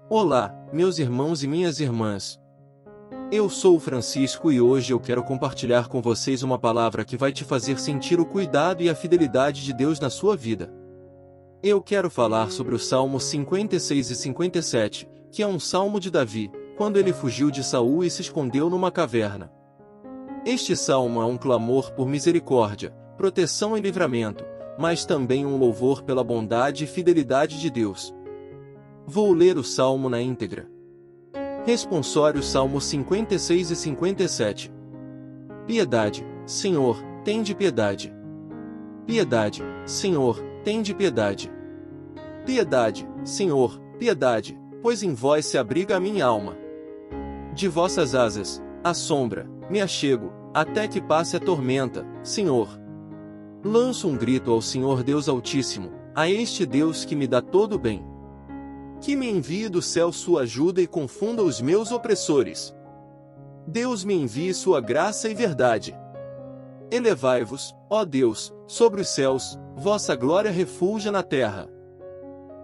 Olá, meus irmãos e minhas irmãs. Eu sou o Francisco e hoje eu quero compartilhar com vocês uma palavra que vai te fazer sentir o cuidado e a fidelidade de Deus na sua vida. Eu quero falar sobre o Salmo 56 e 57, que é um salmo de Davi, quando ele fugiu de Saul e se escondeu numa caverna. Este salmo é um clamor por misericórdia, proteção e livramento, mas também um louvor pela bondade e fidelidade de Deus. Vou ler o salmo na íntegra. Responsório Salmo 56 e 57. Piedade, Senhor, tende piedade. Piedade, Senhor, tende piedade. Piedade, Senhor, piedade, pois em vós se abriga a minha alma. De vossas asas, à sombra, me achego, até que passe a tormenta, Senhor. Lanço um grito ao Senhor Deus Altíssimo, a este Deus que me dá todo o bem. Que me envie do céu sua ajuda e confunda os meus opressores. Deus me envie sua graça e verdade. Elevai-vos, ó Deus, sobre os céus, vossa glória refulja na terra.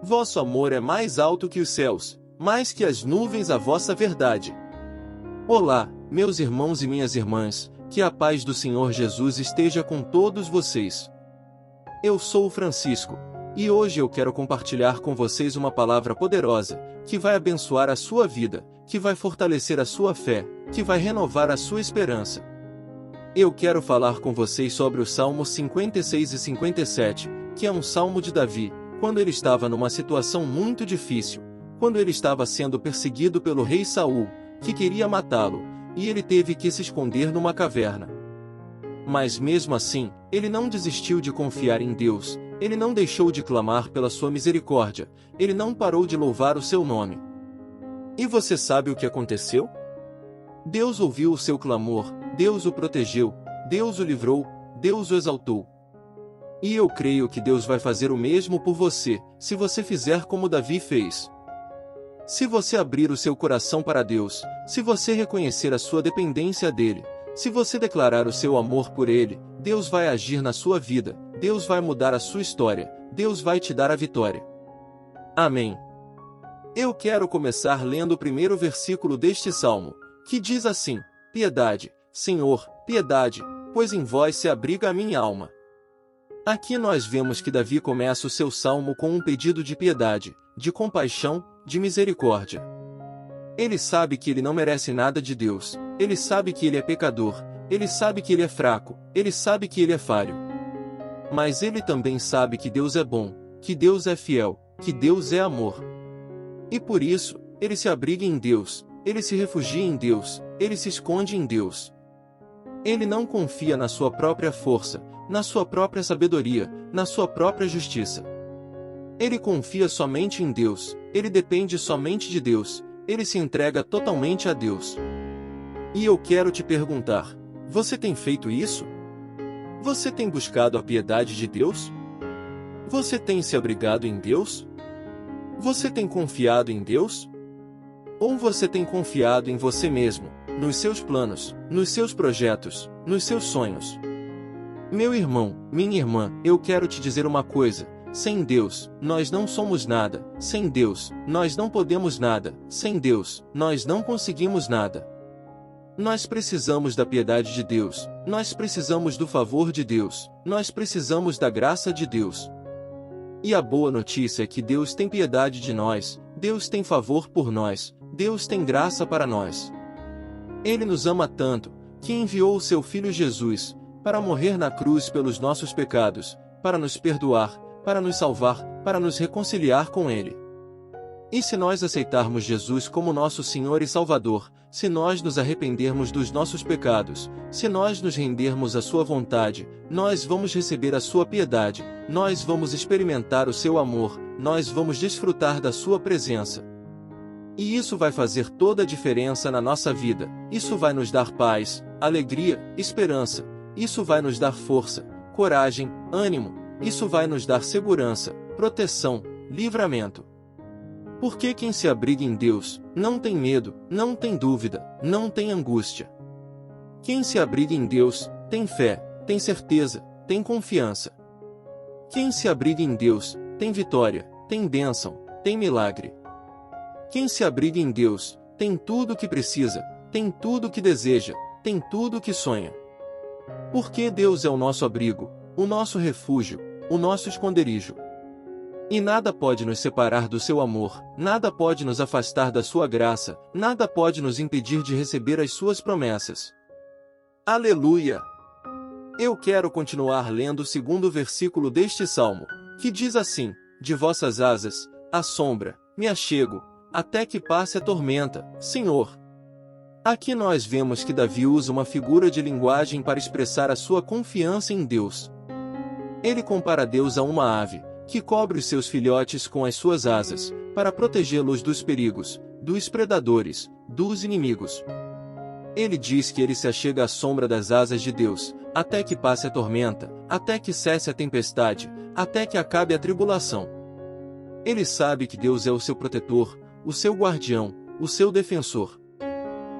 Vosso amor é mais alto que os céus, mais que as nuvens a vossa verdade. Olá, meus irmãos e minhas irmãs, que a paz do Senhor Jesus esteja com todos vocês. Eu sou o Francisco. E hoje eu quero compartilhar com vocês uma palavra poderosa, que vai abençoar a sua vida, que vai fortalecer a sua fé, que vai renovar a sua esperança. Eu quero falar com vocês sobre o Salmo 56 e 57, que é um salmo de Davi, quando ele estava numa situação muito difícil, quando ele estava sendo perseguido pelo rei Saul, que queria matá-lo, e ele teve que se esconder numa caverna. Mas mesmo assim, ele não desistiu de confiar em Deus. Ele não deixou de clamar pela sua misericórdia, ele não parou de louvar o seu nome. E você sabe o que aconteceu? Deus ouviu o seu clamor, Deus o protegeu, Deus o livrou, Deus o exaltou. E eu creio que Deus vai fazer o mesmo por você, se você fizer como Davi fez. Se você abrir o seu coração para Deus, se você reconhecer a sua dependência dele, se você declarar o seu amor por ele, Deus vai agir na sua vida, Deus vai mudar a sua história, Deus vai te dar a vitória. Amém. Eu quero começar lendo o primeiro versículo deste salmo, que diz assim: Piedade, Senhor, piedade, pois em vós se abriga a minha alma. Aqui nós vemos que Davi começa o seu salmo com um pedido de piedade, de compaixão, de misericórdia. Ele sabe que ele não merece nada de Deus, ele sabe que ele é pecador, ele sabe que ele é fraco, ele sabe que ele é falho. Mas ele também sabe que Deus é bom, que Deus é fiel, que Deus é amor. E por isso, ele se abriga em Deus, ele se refugia em Deus, ele se esconde em Deus. Ele não confia na sua própria força, na sua própria sabedoria, na sua própria justiça. Ele confia somente em Deus, ele depende somente de Deus, ele se entrega totalmente a Deus. E eu quero te perguntar, você tem feito isso? Você tem buscado a piedade de Deus? Você tem se abrigado em Deus? Você tem confiado em Deus? Ou você tem confiado em você mesmo, nos seus planos, nos seus projetos, nos seus sonhos? Meu irmão, minha irmã, eu quero te dizer uma coisa: sem Deus, nós não somos nada, sem Deus, nós não podemos nada, sem Deus, nós não conseguimos nada. Nós precisamos da piedade de Deus, nós precisamos do favor de Deus, nós precisamos da graça de Deus. E a boa notícia é que Deus tem piedade de nós, Deus tem favor por nós, Deus tem graça para nós. Ele nos ama tanto, que enviou o seu Filho Jesus, para morrer na cruz pelos nossos pecados, para nos perdoar, para nos salvar, para nos reconciliar com Ele. E se nós aceitarmos Jesus como nosso Senhor e Salvador, se nós nos arrependermos dos nossos pecados, se nós nos rendermos à sua vontade, nós vamos receber a sua piedade, nós vamos experimentar o seu amor, nós vamos desfrutar da sua presença. E isso vai fazer toda a diferença na nossa vida, isso vai nos dar paz, alegria, esperança, isso vai nos dar força, coragem, ânimo, isso vai nos dar segurança, proteção, livramento. Porque quem se abriga em Deus, não tem medo, não tem dúvida, não tem angústia. Quem se abriga em Deus, tem fé, tem certeza, tem confiança. Quem se abriga em Deus, tem vitória, tem bênção, tem milagre. Quem se abriga em Deus, tem tudo o que precisa, tem tudo o que deseja, tem tudo o que sonha. Porque Deus é o nosso abrigo, o nosso refúgio, o nosso esconderijo. E nada pode nos separar do seu amor, nada pode nos afastar da sua graça, nada pode nos impedir de receber as suas promessas. Aleluia! Eu quero continuar lendo o segundo versículo deste salmo, que diz assim: de vossas asas, à sombra, me achego, até que passe a tormenta, Senhor. Aqui nós vemos que Davi usa uma figura de linguagem para expressar a sua confiança em Deus. Ele compara Deus a uma ave, que cobre os seus filhotes com as suas asas, para protegê-los dos perigos, dos predadores, dos inimigos. Ele diz que ele se achega à sombra das asas de Deus, até que passe a tormenta, até que cesse a tempestade, até que acabe a tribulação. Ele sabe que Deus é o seu protetor, o seu guardião, o seu defensor.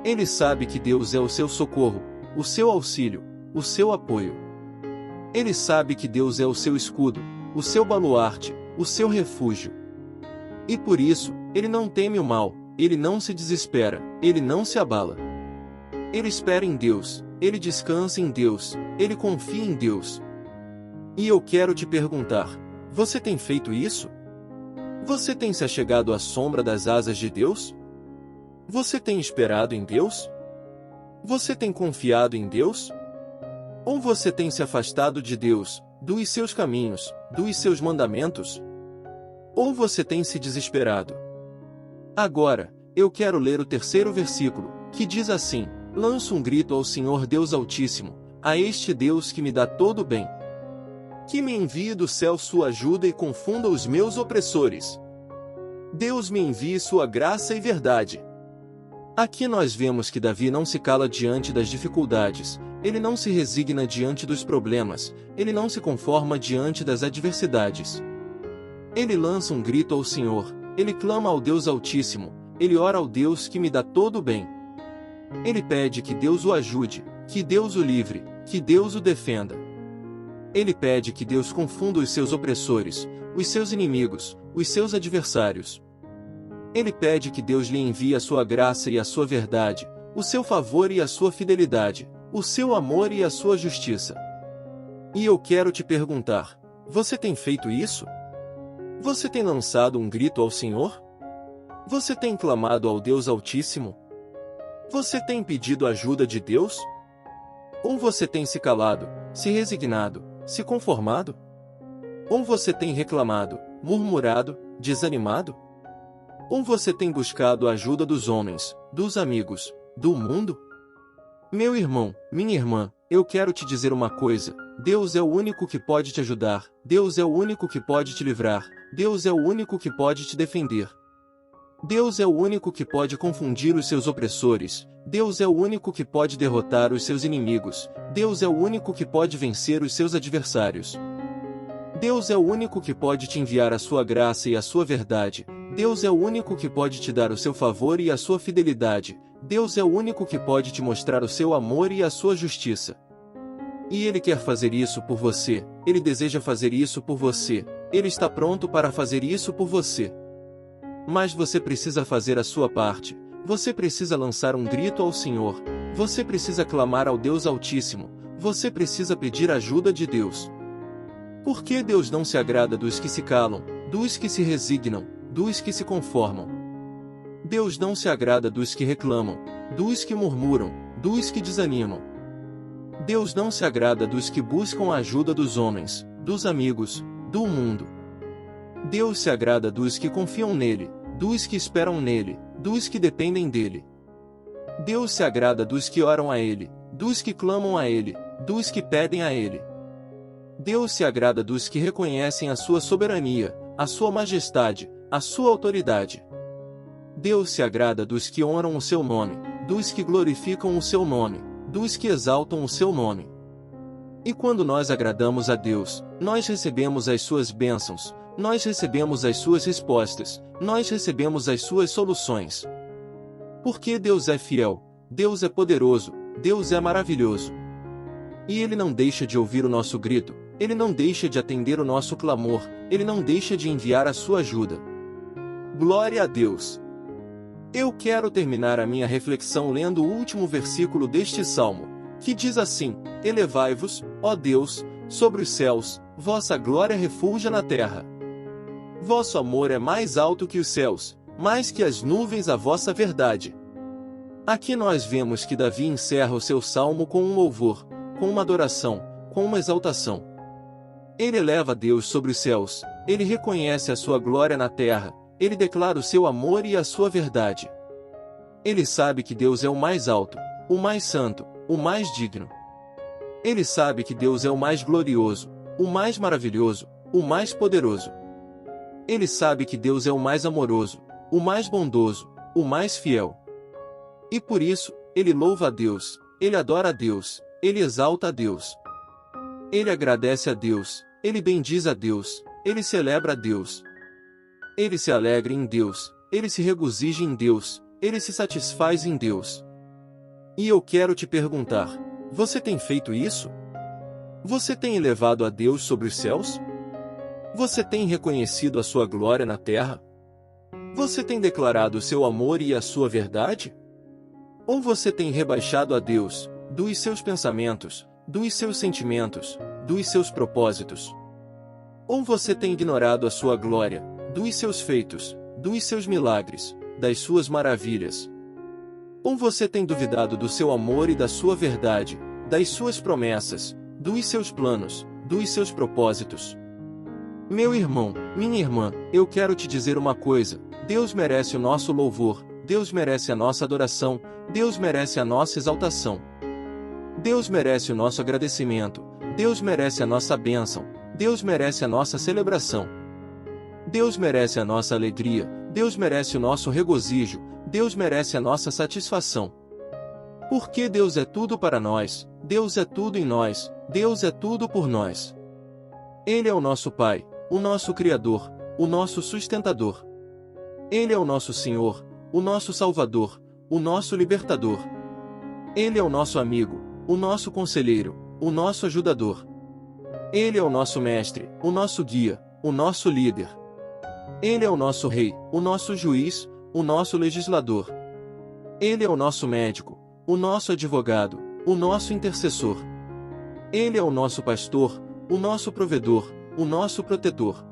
Ele sabe que Deus é o seu socorro, o seu auxílio, o seu apoio. Ele sabe que Deus é o seu escudo, o seu baluarte, o seu refúgio. E por isso, ele não teme o mal, ele não se desespera, ele não se abala. Ele espera em Deus, ele descansa em Deus, ele confia em Deus. E eu quero te perguntar: você tem feito isso? Você tem se achegado à sombra das asas de Deus? Você tem esperado em Deus? Você tem confiado em Deus? Ou você tem se afastado de Deus, dos seus caminhos, dos seus mandamentos? Ou você tem se desesperado? Agora, eu quero ler o terceiro versículo, que diz assim: lanço um grito ao Senhor Deus Altíssimo, a este Deus que me dá todo o bem. Que me envie do céu sua ajuda e confunda os meus opressores. Deus me envie sua graça e verdade. Aqui nós vemos que Davi não se cala diante das dificuldades, ele não se resigna diante dos problemas, ele não se conforma diante das adversidades. Ele lança um grito ao Senhor, ele clama ao Deus Altíssimo, ele ora ao Deus que me dá todo o bem. Ele pede que Deus o ajude, que Deus o livre, que Deus o defenda. Ele pede que Deus confunda os seus opressores, os seus inimigos, os seus adversários. Ele pede que Deus lhe envie a sua graça e a sua verdade, o seu favor e a sua fidelidade, o seu amor e a sua justiça. E eu quero te perguntar: você tem feito isso? Você tem lançado um grito ao Senhor? Você tem clamado ao Deus Altíssimo? Você tem pedido ajuda de Deus? Ou você tem se calado, se resignado, se conformado? Ou você tem reclamado, murmurado, desanimado? Ou você tem buscado a ajuda dos homens, dos amigos, do mundo? Meu irmão, minha irmã, eu quero te dizer uma coisa: Deus é o único que pode te ajudar, Deus é o único que pode te livrar, Deus é o único que pode te defender. Deus é o único que pode confundir os seus opressores, Deus é o único que pode derrotar os seus inimigos, Deus é o único que pode vencer os seus adversários. Deus é o único que pode te enviar a sua graça e a sua verdade, Deus é o único que pode te dar o seu favor e a sua fidelidade, Deus é o único que pode te mostrar o seu amor e a sua justiça. E Ele quer fazer isso por você, Ele deseja fazer isso por você, Ele está pronto para fazer isso por você. Mas você precisa fazer a sua parte, você precisa lançar um grito ao Senhor, você precisa clamar ao Deus Altíssimo, você precisa pedir ajuda de Deus. Porque Deus não se agrada dos que se calam, dos que se resignam, dos que se conformam. Deus não se agrada dos que reclamam, dos que murmuram, dos que desanimam. Deus não se agrada dos que buscam a ajuda dos homens, dos amigos, do mundo. Deus se agrada dos que confiam nele, dos que esperam nele, dos que dependem dele. Deus se agrada dos que oram a ele, dos que clamam a ele, dos que pedem a ele. Deus se agrada dos que reconhecem a sua soberania, a sua majestade, a sua autoridade. Deus se agrada dos que honram o seu nome, dos que glorificam o seu nome, dos que exaltam o seu nome. E quando nós agradamos a Deus, nós recebemos as suas bênçãos, nós recebemos as suas respostas, nós recebemos as suas soluções. Porque Deus é fiel, Deus é poderoso, Deus é maravilhoso. E Ele não deixa de ouvir o nosso grito, Ele não deixa de atender o nosso clamor, Ele não deixa de enviar a sua ajuda. Glória a Deus! Eu quero terminar a minha reflexão lendo o último versículo deste salmo, que diz assim: Elevai-vos, ó Deus, sobre os céus, vossa glória refulja na terra. Vosso amor é mais alto que os céus, mais que as nuvens a vossa verdade. Aqui nós vemos que Davi encerra o seu salmo com um louvor, com uma adoração, com uma exaltação. Ele eleva Deus sobre os céus, ele reconhece a sua glória na terra, ele declara o seu amor e a sua verdade. Ele sabe que Deus é o mais alto, o mais santo, o mais digno. Ele sabe que Deus é o mais glorioso, o mais maravilhoso, o mais poderoso. Ele sabe que Deus é o mais amoroso, o mais bondoso, o mais fiel. E por isso, ele louva a Deus, ele adora a Deus, ele exalta a Deus. Ele agradece a Deus, ele bendiz a Deus, ele celebra a Deus. Ele se alegra em Deus, ele se regozija em Deus, ele se satisfaz em Deus. E eu quero te perguntar: você tem feito isso? Você tem elevado a Deus sobre os céus? Você tem reconhecido a sua glória na terra? Você tem declarado o seu amor e a sua verdade? Ou você tem rebaixado a Deus, dos seus pensamentos, dos seus sentimentos, dos seus propósitos? Ou você tem ignorado a sua glória, dos seus feitos, dos seus milagres, das suas maravilhas? Ou você tem duvidado do seu amor e da sua verdade, das suas promessas, dos seus planos, dos seus propósitos? Meu irmão, minha irmã, eu quero te dizer uma coisa: Deus merece o nosso louvor, Deus merece a nossa adoração, Deus merece a nossa exaltação. Deus merece o nosso agradecimento, Deus merece a nossa bênção, Deus merece a nossa celebração. Deus merece a nossa alegria, Deus merece o nosso regozijo, Deus merece a nossa satisfação. Porque Deus é tudo para nós, Deus é tudo em nós, Deus é tudo por nós. Ele é o nosso Pai, o nosso Criador, o nosso sustentador. Ele é o nosso Senhor, o nosso Salvador, o nosso Libertador. Ele é o nosso amigo, o nosso conselheiro, o nosso ajudador. Ele é o nosso mestre, o nosso guia, o nosso líder. Ele é o nosso rei, o nosso juiz, o nosso legislador. Ele é o nosso médico, o nosso advogado, o nosso intercessor. Ele é o nosso pastor, o nosso provedor, o nosso protetor.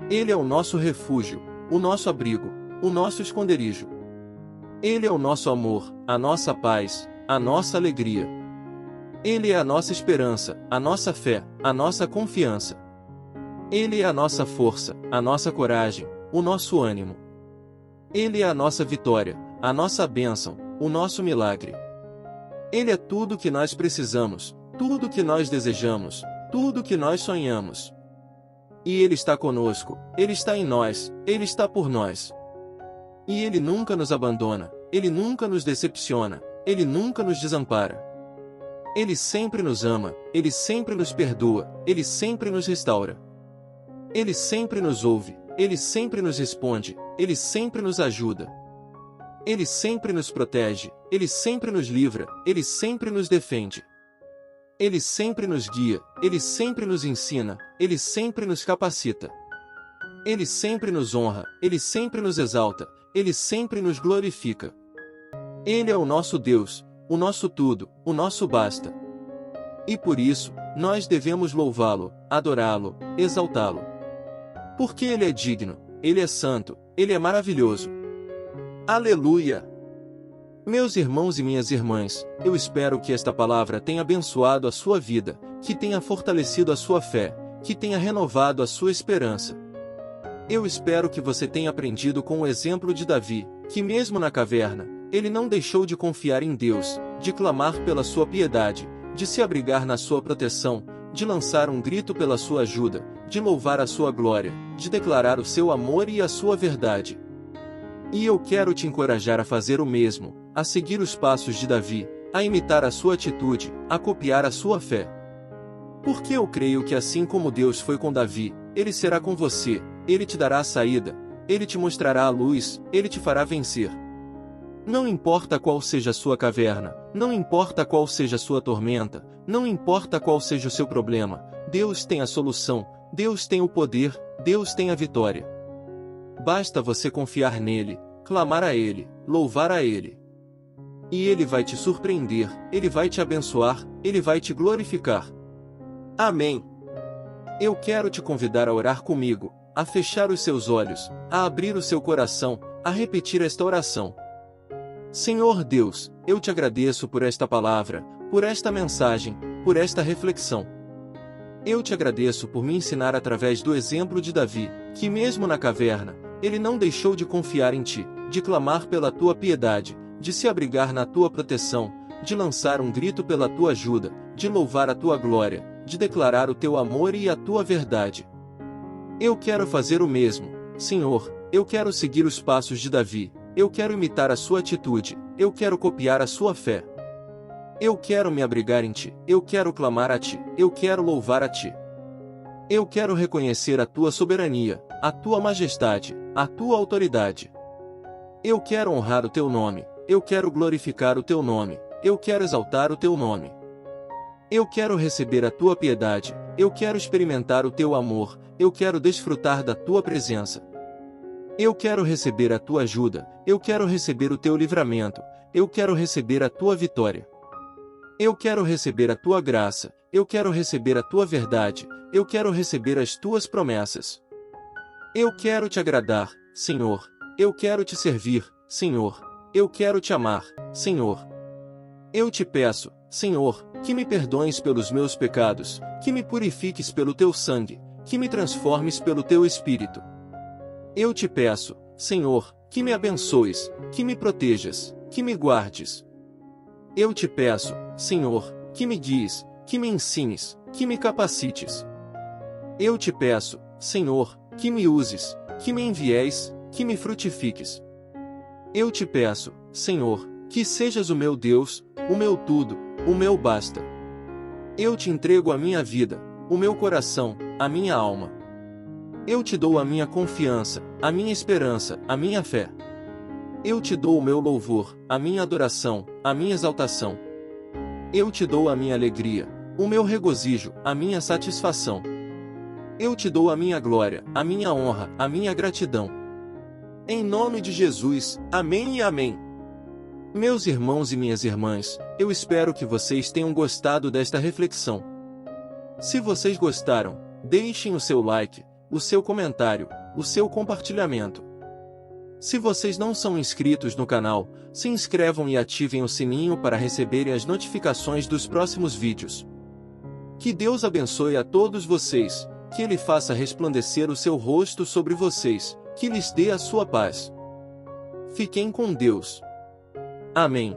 Ele é o nosso refúgio, o nosso abrigo, o nosso esconderijo. Ele é o nosso amor, a nossa paz, a nossa alegria. Ele é a nossa esperança, a nossa fé, a nossa confiança. Ele é a nossa força, a nossa coragem, o nosso ânimo. Ele é a nossa vitória, a nossa bênção, o nosso milagre. Ele é tudo o que nós precisamos, tudo o que nós desejamos, tudo o que nós sonhamos. E Ele está conosco, Ele está em nós, Ele está por nós. E Ele nunca nos abandona, Ele nunca nos decepciona, Ele nunca nos desampara. Ele sempre nos ama, Ele sempre nos perdoa, Ele sempre nos restaura. Ele sempre nos ouve, Ele sempre nos responde, Ele sempre nos ajuda. Ele sempre nos protege, Ele sempre nos livra, Ele sempre nos defende. Ele sempre nos guia, Ele sempre nos ensina, Ele sempre nos capacita. Ele sempre nos honra, Ele sempre nos exalta, Ele sempre nos glorifica. Ele é o nosso Deus, o nosso tudo, o nosso basta. E por isso, nós devemos louvá-lo, adorá-lo, exaltá-lo. Porque Ele é digno, Ele é santo, Ele é maravilhoso. Aleluia! Meus irmãos e minhas irmãs, eu espero que esta palavra tenha abençoado a sua vida, que tenha fortalecido a sua fé, que tenha renovado a sua esperança. Eu espero que você tenha aprendido com o exemplo de Davi, que mesmo na caverna, ele não deixou de confiar em Deus, de clamar pela sua piedade, de se abrigar na sua proteção, de lançar um grito pela sua ajuda, de louvar a sua glória, de declarar o seu amor e a sua verdade. E eu quero te encorajar a fazer o mesmo, a seguir os passos de Davi, a imitar a sua atitude, a copiar a sua fé. Porque eu creio que assim como Deus foi com Davi, Ele será com você, Ele te dará a saída, Ele te mostrará a luz, Ele te fará vencer. Não importa qual seja a sua caverna, não importa qual seja a sua tormenta, não importa qual seja o seu problema, Deus tem a solução, Deus tem o poder, Deus tem a vitória. Basta você confiar nele, clamar a Ele, louvar a Ele. E Ele vai te surpreender, Ele vai te abençoar, Ele vai te glorificar. Amém. Eu quero te convidar a orar comigo, a fechar os seus olhos, a abrir o seu coração, a repetir esta oração. Senhor Deus, eu te agradeço por esta palavra, por esta mensagem, por esta reflexão. Eu te agradeço por me ensinar através do exemplo de Davi, que mesmo na caverna, ele não deixou de confiar em ti, de clamar pela tua piedade, de se abrigar na tua proteção, de lançar um grito pela tua ajuda, de louvar a tua glória, de declarar o teu amor e a tua verdade. Eu quero fazer o mesmo, Senhor, eu quero seguir os passos de Davi, eu quero imitar a sua atitude, eu quero copiar a sua fé. Eu quero me abrigar em ti, eu quero clamar a ti, eu quero louvar a ti. Eu quero reconhecer a tua soberania, a tua majestade, a tua autoridade. Eu quero honrar o teu nome, eu quero glorificar o teu nome, eu quero exaltar o teu nome. Eu quero receber a tua piedade, eu quero experimentar o teu amor, eu quero desfrutar da tua presença. Eu quero receber a tua ajuda, eu quero receber o teu livramento, eu quero receber a tua vitória. Eu quero receber a tua graça, eu quero receber a tua verdade, eu quero receber as tuas promessas. Eu quero te agradar, Senhor, eu quero te servir, Senhor, eu quero te amar, Senhor. Eu te peço, Senhor, que me perdoes pelos meus pecados, que me purifiques pelo teu sangue, que me transformes pelo teu Espírito. Eu te peço, Senhor, que me abençoes, que me protejas, que me guardes. Eu te peço, Senhor, que me guies, que me ensines, que me capacites. Eu te peço, Senhor, que me uses, que me envies, que me frutifiques. Eu te peço, Senhor, que sejas o meu Deus, o meu tudo, o meu basta. Eu te entrego a minha vida, o meu coração, a minha alma. Eu te dou a minha confiança, a minha esperança, a minha fé. Eu te dou o meu louvor, a minha adoração, a minha exaltação. Eu te dou a minha alegria, o meu regozijo, a minha satisfação. Eu te dou a minha glória, a minha honra, a minha gratidão. Em nome de Jesus, amém e amém. Meus irmãos e minhas irmãs, eu espero que vocês tenham gostado desta reflexão. Se vocês gostaram, deixem o seu like, o seu comentário, o seu compartilhamento. Se vocês não são inscritos no canal, se inscrevam e ativem o sininho para receberem as notificações dos próximos vídeos. Que Deus abençoe a todos vocês, que Ele faça resplandecer o seu rosto sobre vocês, que lhes dê a sua paz. Fiquem com Deus. Amém.